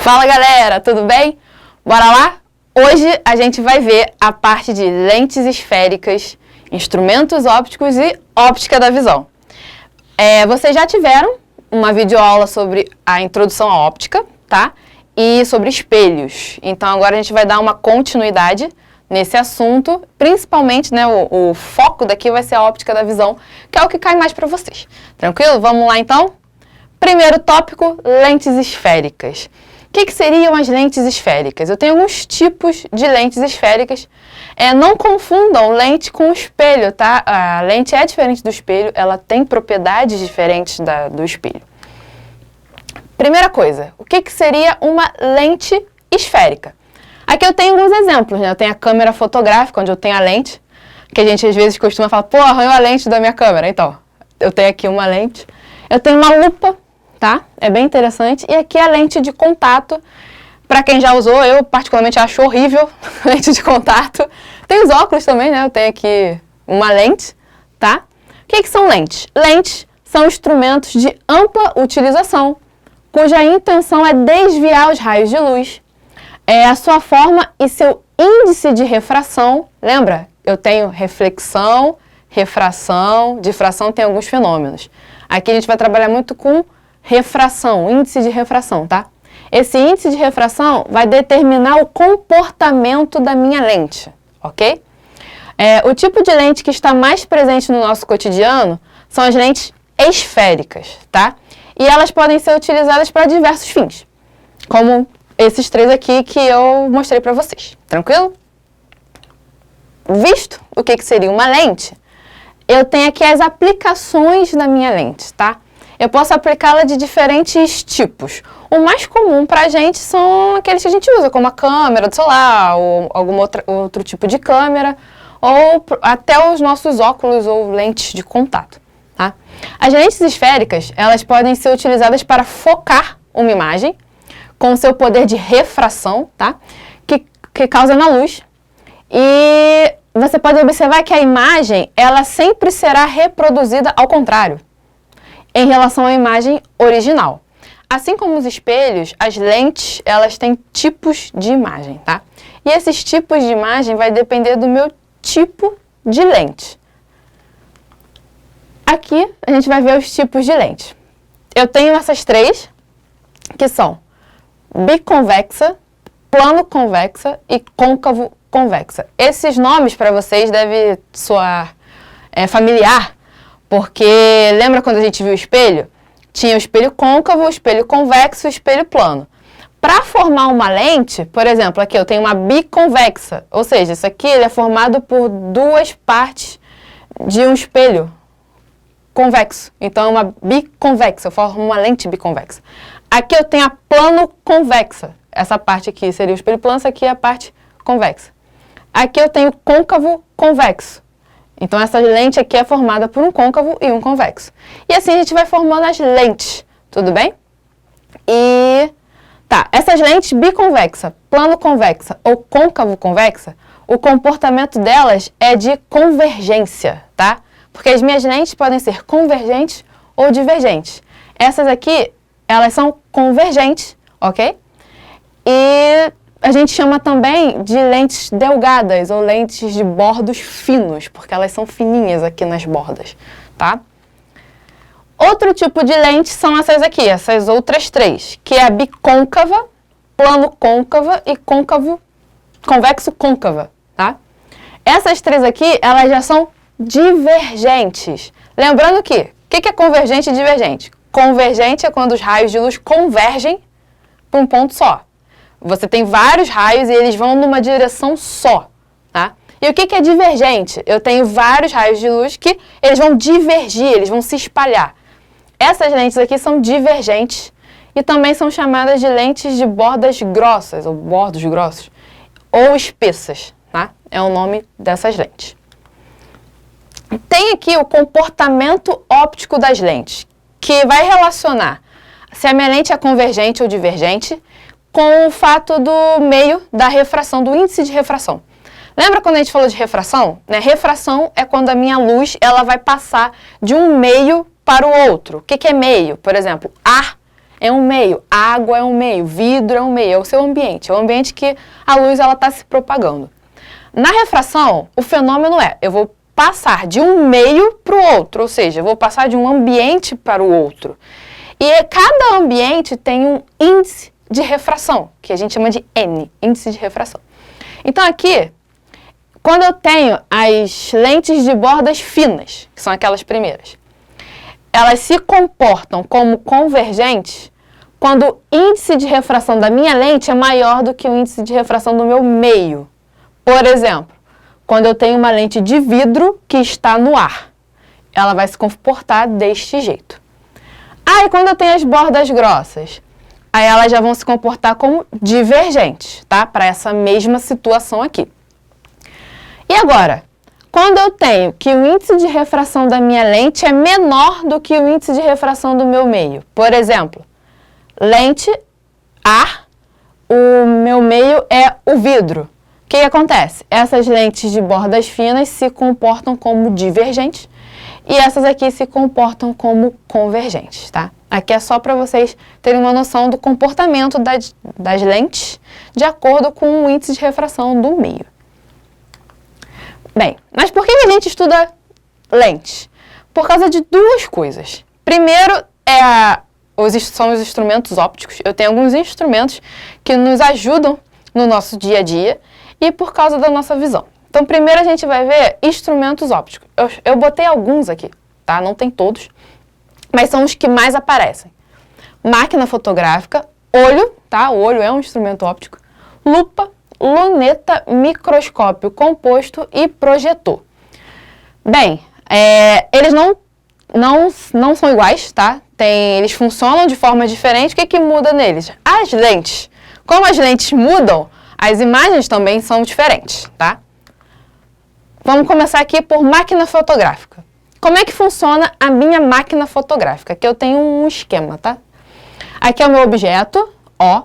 Fala galera, tudo bem? Bora lá? Hoje a gente vai ver a parte de lentes esféricas, instrumentos ópticos e óptica da visão. Vocês já tiveram uma videoaula sobre a introdução à óptica, tá? E sobre espelhos. Então agora a gente vai dar uma continuidade nesse assunto, principalmente, né, o foco daqui vai ser a óptica da visão, que é o que cai mais para vocês. Tranquilo? Vamos lá então? Primeiro tópico, lentes esféricas. O que seriam as lentes esféricas? Eu tenho alguns tipos de lentes esféricas. Não confundam lente com espelho, tá? A lente é diferente do espelho, ela tem propriedades diferentes do espelho. Primeira coisa, o que seria uma lente esférica? Aqui eu tenho alguns exemplos, né? Eu tenho a câmera fotográfica, onde eu tenho a lente, que a gente às vezes costuma falar, pô, arranhou a lente da minha câmera. Então, eu tenho aqui uma lente. Eu tenho uma lupa, tá? É bem interessante. E aqui a lente de contato. Para quem já usou, eu particularmente acho horrível lente de contato. Tem os óculos também, né? Eu tenho aqui uma lente, tá? O que são lentes? Lentes são instrumentos de ampla utilização, cuja intenção é desviar os raios de luz. A sua forma e seu índice de refração. Lembra? Eu tenho reflexão, refração, difração, tem alguns fenômenos. Aqui a gente vai trabalhar muito com refração, índice de refração, tá? Esse índice de refração vai determinar o comportamento da minha lente, ok? O tipo de lente que está mais presente no nosso cotidiano são as lentes esféricas, tá? E elas podem ser utilizadas para diversos fins, como esses três aqui que eu mostrei para vocês, tranquilo? Visto o que seria uma lente, eu tenho aqui as aplicações da minha lente, tá? Eu posso aplicá-la de diferentes tipos. O mais comum para a gente são aqueles que a gente usa, como a câmera do celular, ou algum outro tipo de câmera, ou até os nossos óculos ou lentes de contato, tá? As lentes esféricas, elas podem ser utilizadas para focar uma imagem, com o seu poder de refração, tá? Que causa na luz. E você pode observar que a imagem, ela sempre será reproduzida ao contrário, em relação à imagem original. Assim como os espelhos, as lentes, elas têm tipos de imagem, tá? E esses tipos de imagem vai depender do meu tipo de lente. Aqui a gente vai ver os tipos de lente. Eu tenho essas três, que são biconvexa, plano convexa e côncavo convexa. Esses nomes para vocês devem soar familiar, porque lembra quando a gente viu o espelho? Tinha o espelho côncavo, o espelho convexo e o espelho plano. Para formar uma lente, por exemplo, aqui eu tenho uma biconvexa, ou seja, isso aqui ele é formado por duas partes de um espelho convexo. Então é uma biconvexa, eu formo uma lente biconvexa. Aqui eu tenho a plano convexa. Essa parte aqui seria o espelho plano, essa aqui é a parte convexa. Aqui eu tenho côncavo convexo. Então essa lente aqui é formada por um côncavo e um convexo. E assim a gente vai formando as lentes, tudo bem? Essas lentes biconvexa, plano convexa ou côncavo convexa, o comportamento delas é de convergência, tá? Porque as minhas lentes podem ser convergentes ou divergentes. Essas aqui, elas são convergentes, ok? E a gente chama também de lentes delgadas ou lentes de bordos finos, porque elas são fininhas aqui nas bordas, tá? Outro tipo de lente são essas aqui, essas outras três, que é a bicôncava, plano côncava e côncavo, convexo côncava, tá? Essas três aqui, elas já são divergentes. Lembrando que, o que é convergente e divergente? Convergente é quando os raios de luz convergem para um ponto só. Você tem vários raios e eles vão numa direção só, tá? E o que é divergente? Eu tenho vários raios de luz que eles vão divergir, eles vão se espalhar. Essas lentes aqui são divergentes e também são chamadas de lentes de bordas grossas, ou bordos grossos, ou espessas, tá? É o nome dessas lentes. Tem aqui o comportamento óptico das lentes, que vai relacionar se a minha lente é convergente ou divergente com o fato do meio da refração, do índice de refração. Lembra quando a gente falou de refração? Né? Refração é quando a minha luz ela vai passar de um meio para o outro. O que é meio? Por exemplo, ar é um meio, água é um meio, vidro é um meio, é o seu ambiente. É o ambiente que a luz está se propagando. Na refração, o fenômeno eu vou passar de um meio para o outro, ou seja, eu vou passar de um ambiente para o outro. E cada ambiente tem um índice de refração, que a gente chama de N, índice de refração. Então aqui, quando eu tenho as lentes de bordas finas, que são aquelas primeiras, elas se comportam como convergentes quando o índice de refração da minha lente é maior do que o índice de refração do meu meio. Por exemplo, quando eu tenho uma lente de vidro que está no ar, ela vai se comportar deste jeito. Aí, quando eu tenho as bordas grossas, aí elas já vão se comportar como divergentes, tá? Para essa mesma situação aqui. E agora, quando eu tenho que o índice de refração da minha lente é menor do que o índice de refração do meu meio. Por exemplo, lente ar, o meu meio é o vidro. O que acontece? Essas lentes de bordas finas se comportam como divergentes e essas aqui se comportam como convergentes, tá? Aqui é só para vocês terem uma noção do comportamento das lentes de acordo com o índice de refração do meio. Bem, mas por que a gente estuda lentes? Por causa de duas coisas. Primeiro, são os instrumentos ópticos. Eu tenho alguns instrumentos que nos ajudam no nosso dia a dia e por causa da nossa visão. Então, primeiro a gente vai ver instrumentos ópticos. Eu botei alguns aqui, tá? Não tem todos, mas são os que mais aparecem. Máquina fotográfica, olho, tá? O olho é um instrumento óptico. Lupa, luneta, microscópio composto e projetor. Bem, eles não são iguais, tá? Eles funcionam de forma diferente. O que muda neles? As lentes. Como as lentes mudam, as imagens também são diferentes, tá? Vamos começar aqui por máquina fotográfica. Como é que funciona a minha máquina fotográfica? Aqui eu tenho um esquema, tá? Aqui é o meu objeto, ó.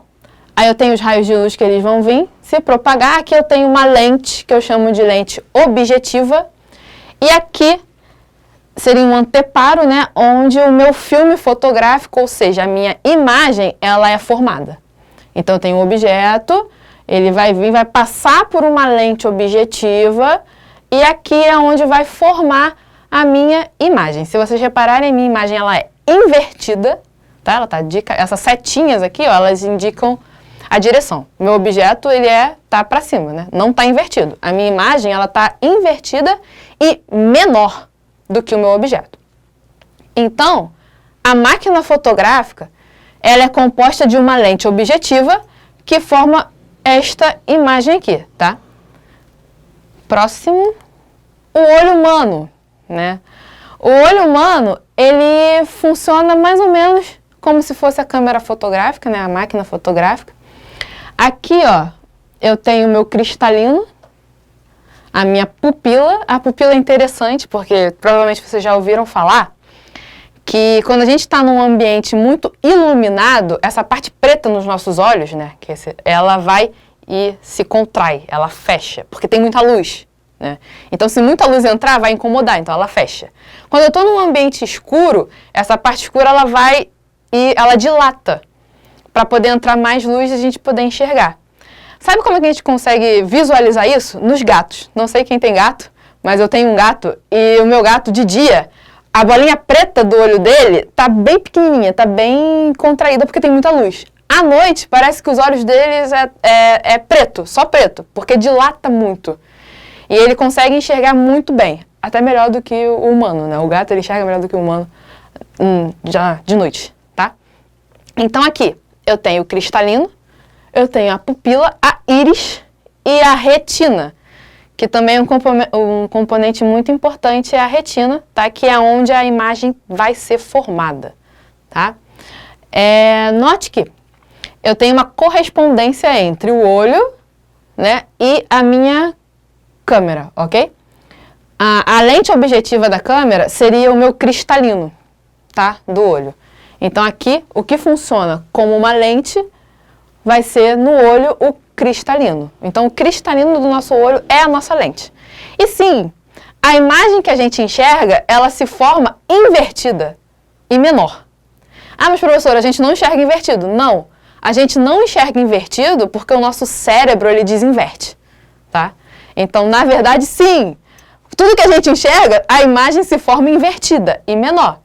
Aí eu tenho os raios de luz que eles vão vir se propagar. Aqui eu tenho uma lente, que eu chamo de lente objetiva. E aqui seria um anteparo, né? Onde o meu filme fotográfico, ou seja, a minha imagem, ela é formada. Então eu tenho um objeto, ele vai vir, vai passar por uma lente objetiva e aqui é onde vai formar a minha imagem. Se vocês repararem, a minha imagem ela é invertida, tá? Ela essas setinhas aqui, ó, elas indicam a direção. O meu objeto, ele tá para cima, né? Não tá invertido. A minha imagem, ela tá invertida e menor do que o meu objeto. Então, a máquina fotográfica, ela é composta de uma lente objetiva que forma esta imagem aqui, tá? Próximo, o olho humano, né? O olho humano, ele funciona mais ou menos como se fosse a câmera fotográfica, né? A máquina fotográfica. Aqui, ó, eu tenho o meu cristalino, a minha pupila. A pupila é interessante porque provavelmente vocês já ouviram falar que quando a gente está num ambiente muito iluminado, essa parte preta nos nossos olhos, né, ela vai e se contrai, ela fecha, porque tem muita luz, né? Então, se muita luz entrar, vai incomodar, então ela fecha. Quando eu estou num ambiente escuro, essa parte escura, ela vai e ela dilata, para poder entrar mais luz e a gente poder enxergar. Sabe como é que a gente consegue visualizar isso? Nos gatos. Não sei quem tem gato, mas eu tenho um gato e o meu gato de dia, a bolinha preta do olho dele tá bem pequenininha, tá bem contraída porque tem muita luz. À noite, parece que os olhos deles é preto, só preto, porque dilata muito. E ele consegue enxergar muito bem, até melhor do que o humano, né? O gato, ele enxerga melhor do que o humano já de noite, tá? Então aqui, eu tenho o cristalino, eu tenho a pupila, a íris e a retina, que também é um componente muito importante, é a retina, tá? Que é onde a imagem vai ser formada, tá? Note que eu tenho uma correspondência entre o olho, né, e a minha câmera, ok? A lente objetiva da câmera seria o meu cristalino, tá? Do olho. Então aqui, o que funciona como uma lente vai ser no olho o cristalino. Então, o cristalino do nosso olho é a nossa lente. E sim, a imagem que a gente enxerga, ela se forma invertida e menor. Ah, mas professora, a gente não enxerga invertido. Não, a gente não enxerga invertido porque o nosso cérebro, ele desinverte, tá? Então, na verdade, sim, tudo que a gente enxerga, a imagem se forma invertida e menor.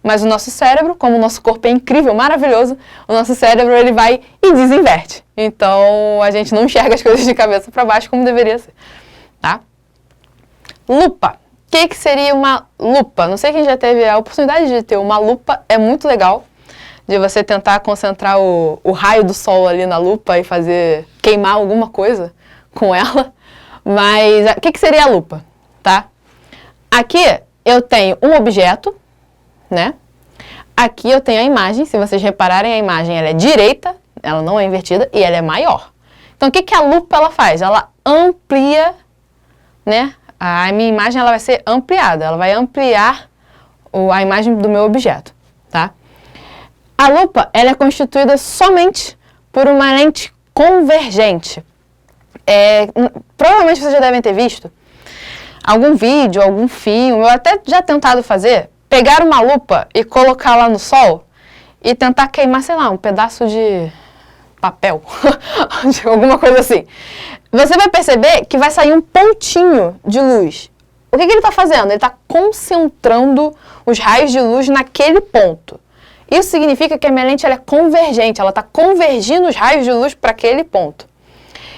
Mas o nosso cérebro, como o nosso corpo é incrível, maravilhoso, o nosso cérebro ele vai e desinverte. Então, a gente não enxerga as coisas de cabeça para baixo como deveria ser, tá? Lupa. O que seria uma lupa? Não sei quem já teve a oportunidade de ter uma lupa, é muito legal de você tentar concentrar o raio do sol ali na lupa e fazer queimar alguma coisa com ela. Mas o que seria a lupa, tá? Aqui eu tenho um objeto, né? Aqui eu tenho a imagem, se vocês repararem, a imagem ela é direita, ela não é invertida e ela é maior. Então, o que a lupa ela faz? Ela amplia, né? A minha imagem ela vai ser ampliada, ela vai ampliar a imagem do meu objeto, tá? A lupa ela é constituída somente por uma lente convergente. Provavelmente vocês já devem ter visto algum vídeo, algum filme, ou até já tentado fazer, pegar uma lupa e colocar lá no sol e tentar queimar, sei lá, um pedaço de papel, de alguma coisa assim. Você vai perceber que vai sair um pontinho de luz. O que ele está fazendo? Ele está concentrando os raios de luz naquele ponto. Isso significa que a minha lente ela é convergente, ela está convergindo os raios de luz para aquele ponto.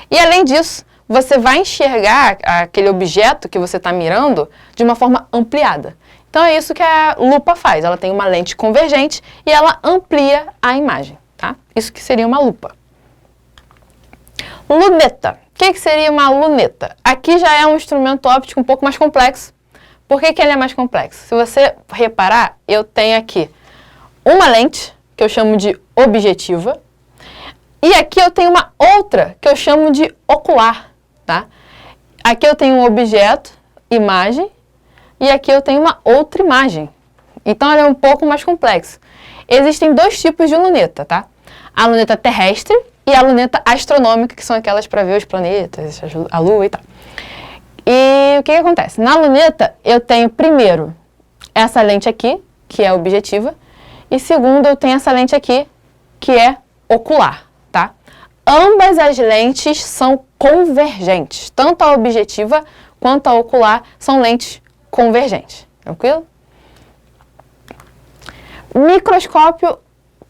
E além disso, você vai enxergar aquele objeto que você está mirando de uma forma ampliada. Então é isso que a lupa faz, ela tem uma lente convergente e ela amplia a imagem, tá? Isso que seria uma lupa. Luneta. O que seria uma luneta? Aqui já é um instrumento óptico um pouco mais complexo. Por que ele é mais complexo? Se você reparar, eu tenho aqui uma lente, que eu chamo de objetiva, e aqui eu tenho uma outra, que eu chamo de ocular, tá? Aqui eu tenho um objeto, imagem, e aqui eu tenho uma outra imagem. Então, ela é um pouco mais complexo. Existem dois tipos de luneta, tá? A luneta terrestre e a luneta astronômica, que são aquelas para ver os planetas, a Lua e tal. E o que acontece? Na luneta, eu tenho primeiro essa lente aqui, que é objetiva, e segundo, eu tenho essa lente aqui, que é ocular, tá? Ambas as lentes são convergentes. Tanto a objetiva quanto a ocular são lentes convergentes. Tranquilo? Microscópio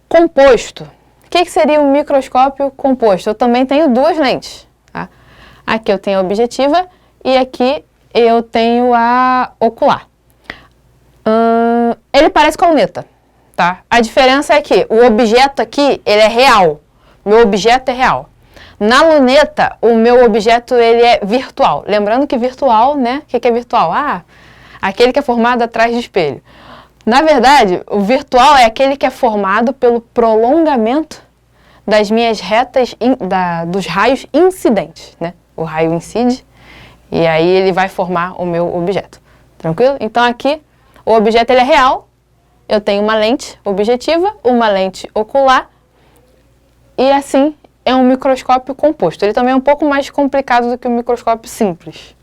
composto. O que seria um microscópio composto? Eu também tenho duas lentes, tá? Aqui eu tenho a objetiva e aqui eu tenho a ocular. Ele parece com a luneta, tá? A diferença é que o objeto aqui, ele é real. Meu objeto é real. Na luneta, o meu objeto, ele é virtual. Lembrando que virtual, né? O que é virtual? Aquele que é formado atrás do espelho. Na verdade, o virtual é aquele que é formado pelo prolongamento das minhas retas, dos raios incidentes, né? O raio incide e aí ele vai formar o meu objeto. Tranquilo? Então aqui, o objeto ele é real. Eu tenho uma lente objetiva, uma lente ocular e assim é um microscópio composto. Ele também é um pouco mais complicado do que um microscópio simples.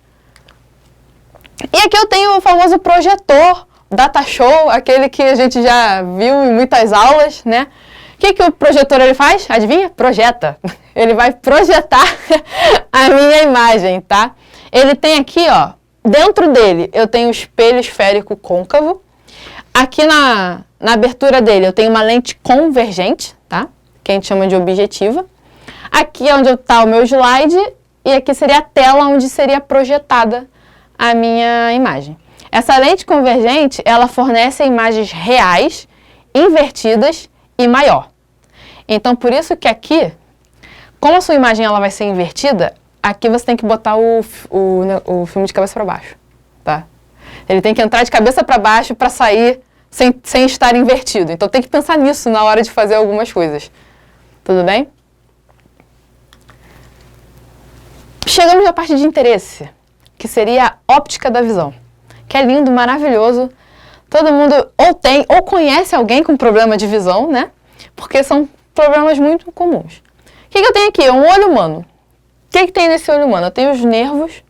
E aqui eu tenho o famoso projetor, data show, aquele que a gente já viu em muitas aulas, né? O que o projetor ele faz? Adivinha? Projeta. Ele vai projetar a minha imagem, tá? Ele tem aqui, ó, dentro dele eu tenho o espelho esférico côncavo. Aqui na abertura dele eu tenho uma lente convergente, tá? Que a gente chama de objetiva. Aqui é onde está o meu slide e aqui seria a tela onde seria projetada a minha imagem. Essa lente convergente, ela fornece imagens reais, invertidas e maior. Então, por isso que aqui, como a sua imagem ela vai ser invertida, aqui você tem que botar o filme de cabeça para baixo, tá? Ele tem que entrar de cabeça para baixo para sair sem estar invertido. Então, tem que pensar nisso na hora de fazer algumas coisas. Tudo bem? Chegamos à parte de interesse, que seria a óptica da visão. Que é lindo, maravilhoso. Todo mundo ou tem ou conhece alguém com problema de visão, né? Porque são problemas muito comuns. O que eu tenho aqui? Um olho humano. O que tem nesse olho humano? Eu tenho os nervos,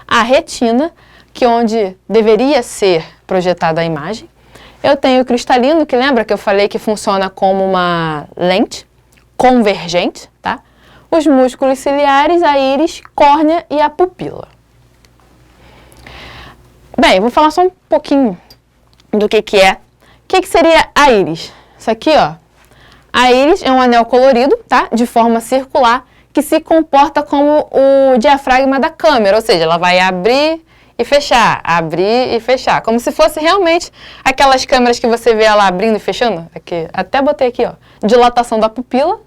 a retina, que é onde deveria ser projetada a imagem. Eu tenho o cristalino, que lembra que eu falei que funciona como uma lente convergente, tá? Os músculos ciliares, a íris, córnea e a pupila. Bem, vou falar só um pouquinho do que é. O que seria a íris? Isso aqui, ó. A íris é um anel colorido, tá? De forma circular, que se comporta como o diafragma da câmera, ou seja, ela vai abrir e fechar, como se fosse realmente aquelas câmeras que você vê ela abrindo e fechando. Aqui, até botei aqui, ó, dilatação da pupila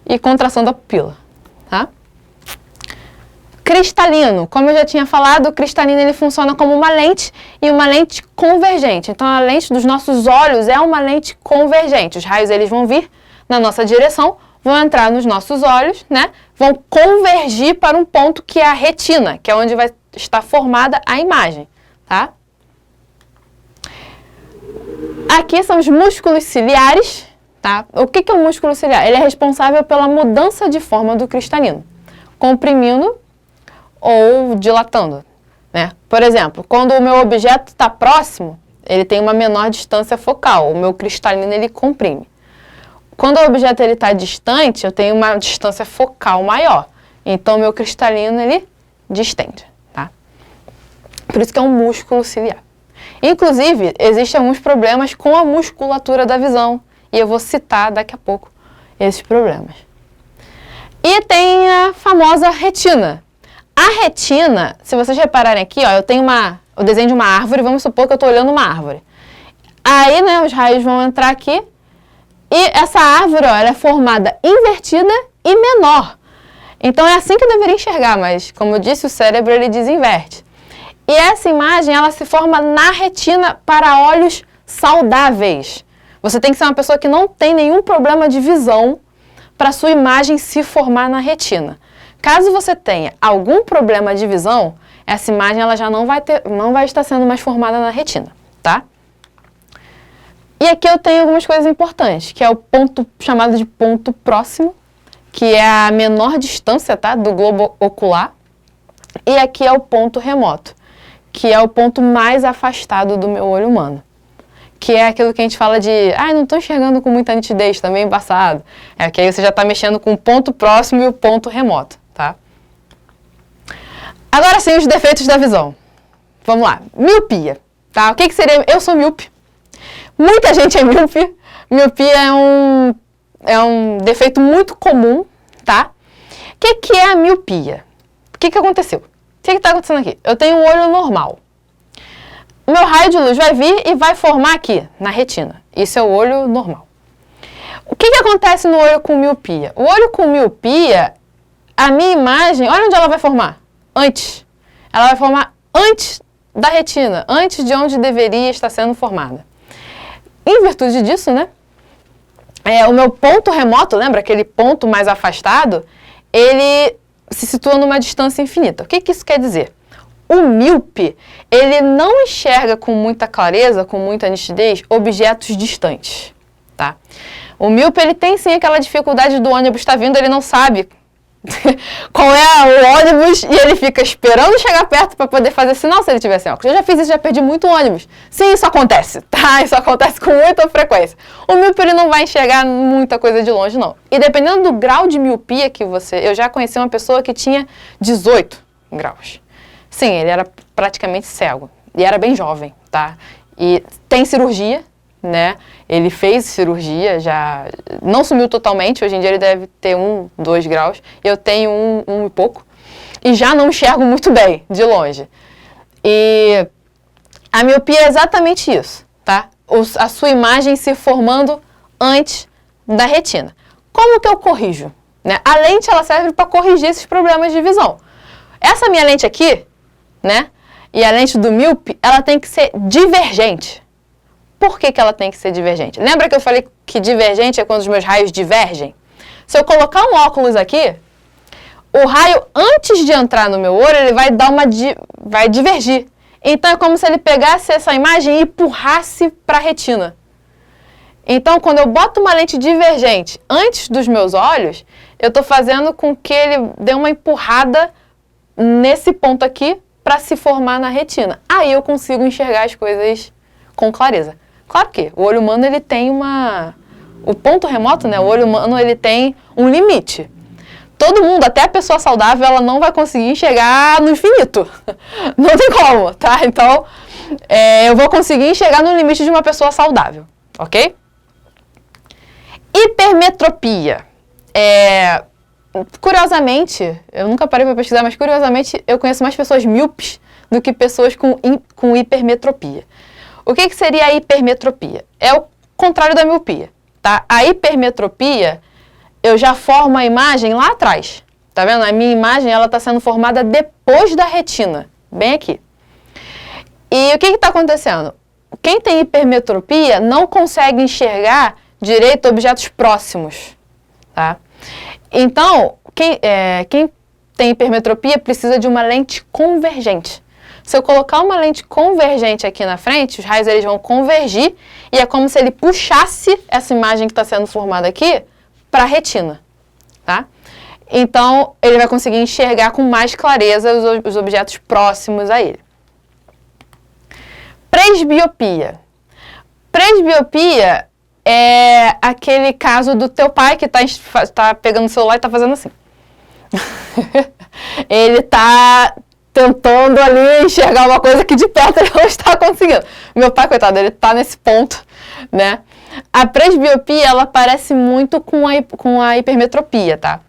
e contração da pupila, tá? Cristalino, como eu já tinha falado, o cristalino ele funciona como uma lente e uma lente convergente. Então a lente dos nossos olhos é uma lente convergente. Os raios eles vão vir na nossa direção, vão entrar nos nossos olhos, né? Vão convergir para um ponto que é a retina, que é onde vai estar formada a imagem, tá? Aqui são os músculos ciliares, tá? O que é o músculo ciliar? Ele é responsável pela mudança de forma do cristalino, comprimindo ou dilatando, né? Por exemplo, quando o meu objeto está próximo, ele tem uma menor distância focal, o meu cristalino ele comprime. Quando o objeto está distante, eu tenho uma distância focal maior, então o meu cristalino ele distende, tá? Por isso que é um músculo ciliar. Inclusive, existem alguns problemas com a musculatura da visão, e eu vou citar daqui a pouco esses problemas. E tem a famosa retina. A retina, se vocês repararem aqui, ó, eu tenho o desenho de uma árvore, vamos supor que eu estou olhando uma árvore. Aí, né, os raios vão entrar aqui, e essa árvore, ó, ela é formada invertida e menor. Então, é assim que eu deveria enxergar, mas, como eu disse, o cérebro, ele desinverte. E essa imagem, ela se forma na retina para olhos saudáveis. Você tem que ser uma pessoa que não tem nenhum problema de visão para sua imagem se formar na retina. Caso você tenha algum problema de visão, essa imagem ela já não vai estar sendo mais formada na retina, tá? E aqui eu tenho algumas coisas importantes, que é o ponto chamado de ponto próximo, que é a menor distância, tá, do globo ocular. E aqui é o ponto remoto, que é o ponto mais afastado do meu olho humano. Que é aquilo que a gente fala de, não estou enxergando com muita nitidez, está meio embaçado. É que aí você já está mexendo com o ponto próximo e o ponto remoto, tá? Agora sim, os defeitos da visão. Vamos lá, miopia, tá? O que seria? Eu sou míope. Muita gente é míope. Miopia é um defeito muito comum, tá? O que é a miopia? O que aconteceu? O que está acontecendo aqui? Eu tenho um olho normal. O meu raio de luz vai vir e vai formar aqui, na retina. Isso é o olho normal. O que acontece no olho com miopia? O olho com miopia, a minha imagem, olha onde ela vai formar. Antes. Ela vai formar antes da retina, antes de onde deveria estar sendo formada. Em virtude disso, né? O meu ponto remoto, lembra aquele ponto mais afastado? Ele se situa numa distância infinita. O que isso quer dizer? O míope, ele não enxerga com muita clareza, com muita nitidez, objetos distantes, tá? O míope, ele tem sim aquela dificuldade do ônibus estar vindo, ele não sabe qual é o ônibus e ele fica esperando chegar perto para poder fazer sinal se ele tiver sem óculos. Eu já fiz isso, já perdi muito ônibus. Sim, isso acontece, tá? Isso acontece com muita frequência. O míope, ele não vai enxergar muita coisa de longe, não. E dependendo do grau de miopia que eu já conheci uma pessoa que tinha 18 graus. Sim, ele era praticamente cego e era bem jovem, tá? E tem cirurgia, né? Ele fez cirurgia, já não sumiu totalmente, hoje em dia ele deve ter 2 graus. Eu tenho um e pouco e já não enxergo muito bem, de longe. E a miopia é exatamente isso, tá? A sua imagem se formando antes da retina. Como que eu corrijo? Né? A lente, ela serve para corrigir esses problemas de visão. Essa minha lente aqui, né? E a lente do míope, ela tem que ser divergente. Por que ela tem que ser divergente? Lembra que eu falei que divergente é quando os meus raios divergem? Se eu colocar um óculos aqui, o raio, antes de entrar no meu olho, ele vai divergir. Então, é como se ele pegasse essa imagem e empurrasse para a retina. Então, quando eu boto uma lente divergente antes dos meus olhos, eu estou fazendo com que ele dê uma empurrada nesse ponto aqui para se formar na retina. Aí eu consigo enxergar as coisas com clareza. Claro que o olho humano, ele tem o ponto remoto, né? O olho humano, ele tem um limite. Todo mundo, até a pessoa saudável, ela não vai conseguir enxergar no infinito. Não tem como, tá? Então, eu vou conseguir enxergar no limite de uma pessoa saudável, ok? Hipermetropia. Curiosamente, eu nunca parei para pesquisar, mas curiosamente eu conheço mais pessoas míopes do que pessoas com hipermetropia. O que seria a hipermetropia? É o contrário da miopia, tá? A hipermetropia, eu já formo a imagem lá atrás, tá vendo? A minha imagem, ela está sendo formada depois da retina, bem aqui. E o que está acontecendo? Quem tem hipermetropia não consegue enxergar direito objetos próximos, tá? Então, quem tem hipermetropia precisa de uma lente convergente. Se eu colocar uma lente convergente aqui na frente, os raios eles vão convergir e é como se ele puxasse essa imagem que está sendo formada aqui para a retina, tá? Então, ele vai conseguir enxergar com mais clareza os objetos próximos a ele. Presbiopia. Presbiopia é aquele caso do teu pai que tá pegando o celular e tá fazendo assim. Ele tá tentando ali enxergar uma coisa que de perto ele não está conseguindo. Meu pai, coitado, ele tá nesse ponto, né? A presbiopia, ela parece muito com a hipermetropia, tá?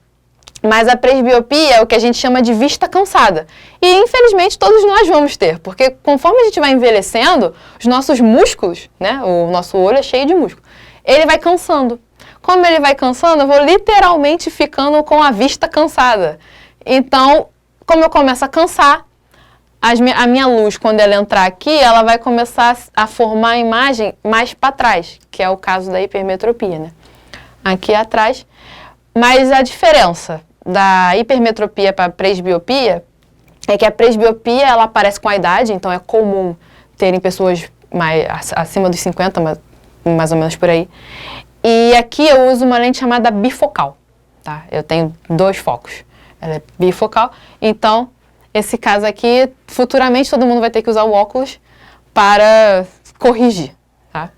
Mas a presbiopia é o que a gente chama de vista cansada. E, infelizmente, todos nós vamos ter, porque conforme a gente vai envelhecendo, os nossos músculos, né? O nosso olho é cheio de músculo. Ele vai cansando. Como ele vai cansando, eu vou literalmente ficando com a vista cansada. Então, como eu começo a cansar, a minha luz, quando ela entrar aqui, ela vai começar a formar a imagem mais para trás, que é o caso da hipermetropia, né? Aqui atrás. Mas a diferença da hipermetropia para a presbiopia é que a presbiopia, ela aparece com a idade, então é comum terem pessoas acima dos 50, mais ou menos por aí. E aqui eu uso uma lente chamada bifocal, tá? Eu tenho 2 focos. Ela é bifocal, então esse caso aqui, futuramente todo mundo vai ter que usar o óculos para corrigir, tá?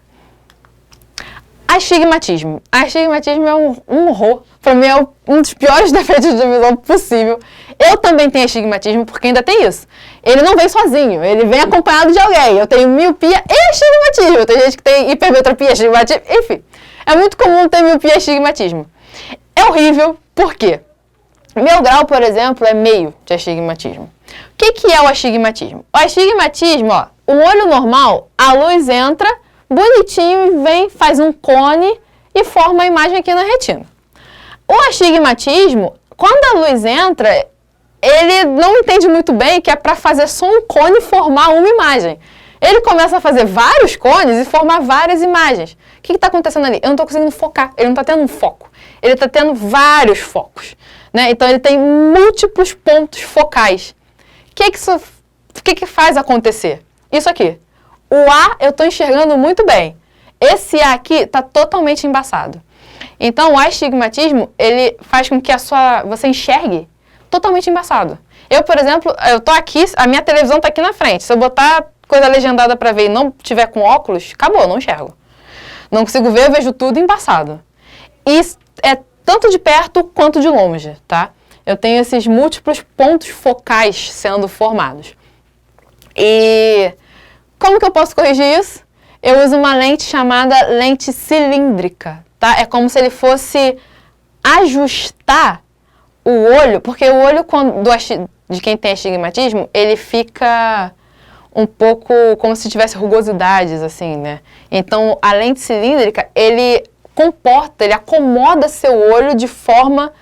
Astigmatismo. Astigmatismo é um horror. Para mim é um dos piores defeitos de visão possível. Eu também tenho astigmatismo, porque ainda tem isso. Ele não vem sozinho, ele vem acompanhado de alguém. Eu tenho miopia e astigmatismo. Tem gente que tem hipermetropia, astigmatismo, enfim. É muito comum ter miopia e astigmatismo. É horrível, por quê? Meu grau, por exemplo, é meio de astigmatismo. O que é o astigmatismo? O astigmatismo, ó, o olho normal, a luz entra bonitinho, vem, faz um cone e forma a imagem aqui na retina. O astigmatismo, quando a luz entra, ele não entende muito bem que é para fazer só um cone e formar uma imagem. Ele começa a fazer vários cones e formar várias imagens. O que está acontecendo ali? Eu não estou conseguindo focar, ele não está tendo um foco. Ele está tendo vários focos, né? Então ele tem múltiplos pontos focais. O que faz acontecer? Isso aqui. O A eu estou enxergando muito bem. Esse A aqui está totalmente embaçado. Então, o astigmatismo, ele faz com que você enxergue totalmente embaçado. Eu, por exemplo, eu tô aqui, a minha televisão está aqui na frente. Se eu botar coisa legendada para ver e não tiver com óculos, acabou, não enxergo. Não consigo ver, eu vejo tudo embaçado. E é tanto de perto quanto de longe, tá? Eu tenho esses múltiplos pontos focais sendo formados. E como que eu posso corrigir isso? Eu uso uma lente chamada lente cilíndrica, tá? É como se ele fosse ajustar o olho, porque o olho de quem tem astigmatismo, ele fica um pouco como se tivesse rugosidades, assim, né? Então, a lente cilíndrica, ele acomoda seu olho de forma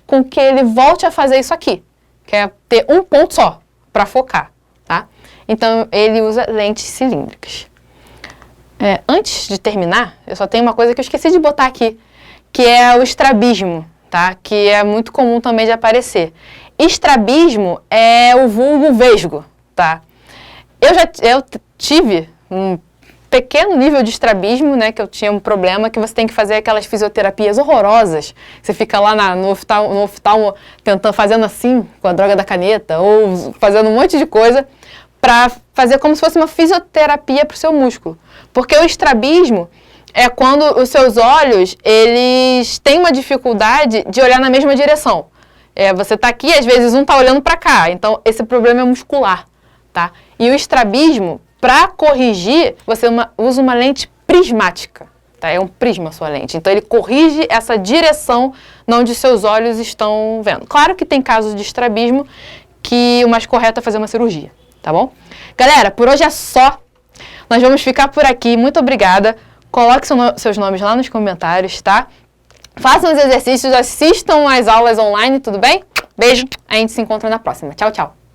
com que ele volte a fazer isso aqui, que é ter um ponto só para focar, tá? Então, ele usa lentes cilíndricas. Antes de terminar, eu só tenho uma coisa que eu esqueci de botar aqui, que é o estrabismo, tá? Que é muito comum também de aparecer. Estrabismo é o vulgo vesgo, tá? Eu tive um pequeno nível de estrabismo, né? Que eu tinha um problema que você tem que fazer aquelas fisioterapias horrorosas. Você fica lá no oftalmo tentando, fazendo assim, com a droga da caneta, ou fazendo um monte de coisa, para fazer como se fosse uma fisioterapia para o seu músculo. Porque o estrabismo é quando os seus olhos, eles têm uma dificuldade de olhar na mesma direção. Você está aqui, às vezes um está olhando para cá, então esse problema é muscular, tá? E o estrabismo, para corrigir, você usa uma lente prismática, tá? É um prisma a sua lente, então ele corrige essa direção onde seus olhos estão vendo. Claro que tem casos de estrabismo que o mais correto é fazer uma cirurgia, tá bom? Galera, por hoje é só. Nós vamos ficar por aqui. Muito obrigada. Coloque seus nomes lá nos comentários, tá? Façam os exercícios, assistam às aulas online, tudo bem? Beijo. A gente se encontra na próxima. Tchau, tchau.